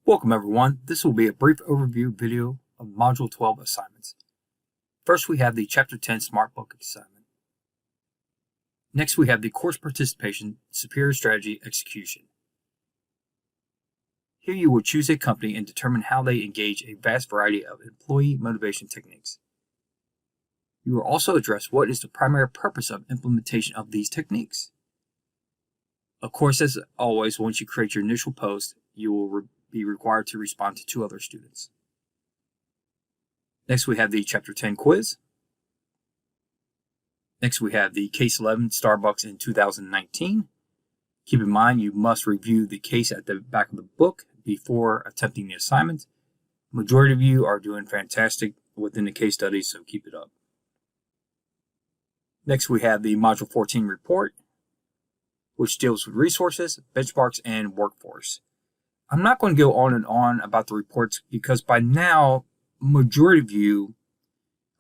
Welcome everyone. This will be a brief overview video of Module 12 assignments. First we have the Chapter 10 Smart Book assignment. Next we have the Course Participation Superior Strategy Execution. Here you will choose a company and determine how they engage a vast variety of employee motivation techniques. You will also address what is the primary purpose of implementation of these techniques. Of course, as always, once you create your initial post, you will be required to respond to 2 other students. Next, we have the Chapter 10 quiz. Next, we have the Case 11 Starbucks in 2019. Keep in mind, you must review the case at the back of the book before attempting the assignment. Majority of you are doing fantastic within the case studies, so keep it up. Next, we have the Module 14 report, which deals with resources, benchmarks, and workforce. I'm not going to go on and on about the reports because by now, majority of you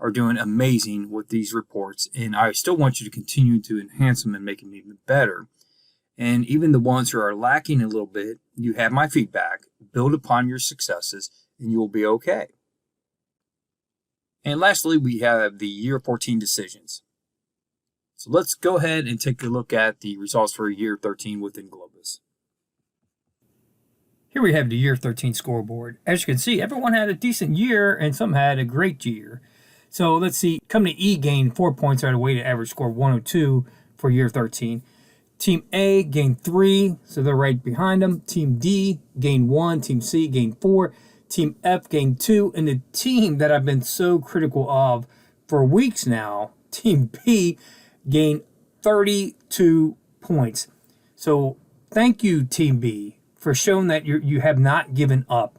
are doing amazing with these reports, and I still want you to continue to enhance them and make them even better. And even the ones who are lacking a little bit, you have my feedback. Build upon your successes, and you will be okay. And lastly, we have the Year 14 decisions. So let's go ahead and take a look at the results for Year 13 within Globus. Here we have the Year 13 scoreboard. As you can see, everyone had a decent year and some had a great year. So let's see, Company E gained 4 points at a weighted average score of 102 for Year 13. Team A gained 3, so they're right behind them. Team D gained 1, Team C gained 4, Team F gained 2, and the team that I've been so critical of for weeks now, Team B, gained 32 points. So thank you, Team B, for showing that you have not given up.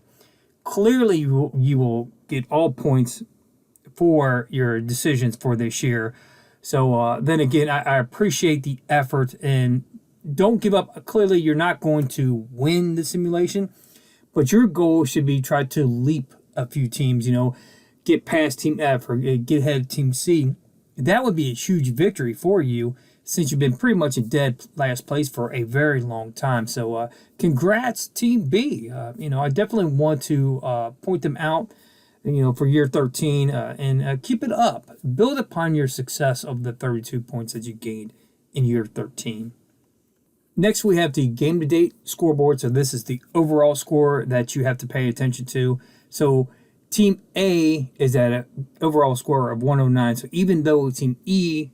Clearly, you will get all points for your decisions for this year. So then again, I appreciate the effort and don't give up. Clearly, you're not going to win the simulation, but your goal should be try to leap a few teams, get past Team F or get ahead of Team C. That would be a huge victory for you since you've been pretty much in dead last place for a very long time. So congrats, Team B. I definitely want to point them out, for Year 13 and keep it up. Build upon your success of the 32 points that you gained in Year 13. Next, we have the game-to-date scoreboard. So this is the overall score that you have to pay attention to. So Team A is at an overall score of 109. So even though Team E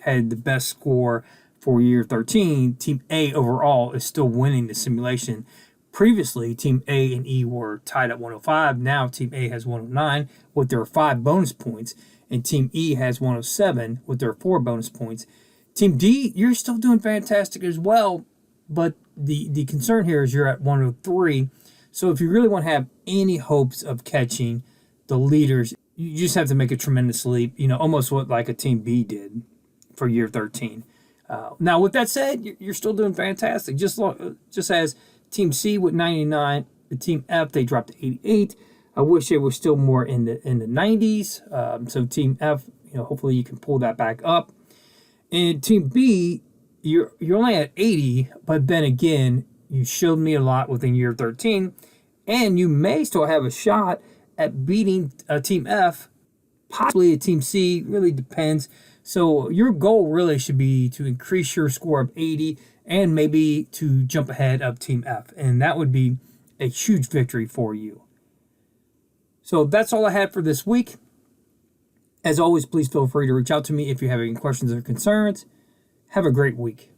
had the best score for Year 13, Team A overall is still winning the simulation. Previously, Team A and E were tied at 105. Now Team A has 109 with their 5 bonus points, and Team E has 107 with their 4 bonus points. Team D, you're still doing fantastic as well, but the concern here is you're at 103. So if you really want to have any hopes of catching the leaders, you just have to make a tremendous leap, almost what like a Team B did for Year 13. Now, with that said, you're still doing fantastic. Just as Team C with 99, the Team F, they dropped to 88. I wish it was still more in the 90s. So Team F, hopefully you can pull that back up. And Team B, you're only at 80, but then again, you showed me a lot within Year 13, and you may still have a shot at beating Team F, possibly a Team C, really depends. So your goal really should be to increase your score of 80 and maybe to jump ahead of Team F, and that would be a huge victory for you. So that's all I had for this week. As always, please feel free to reach out to me if you have any questions or concerns. Have a great week.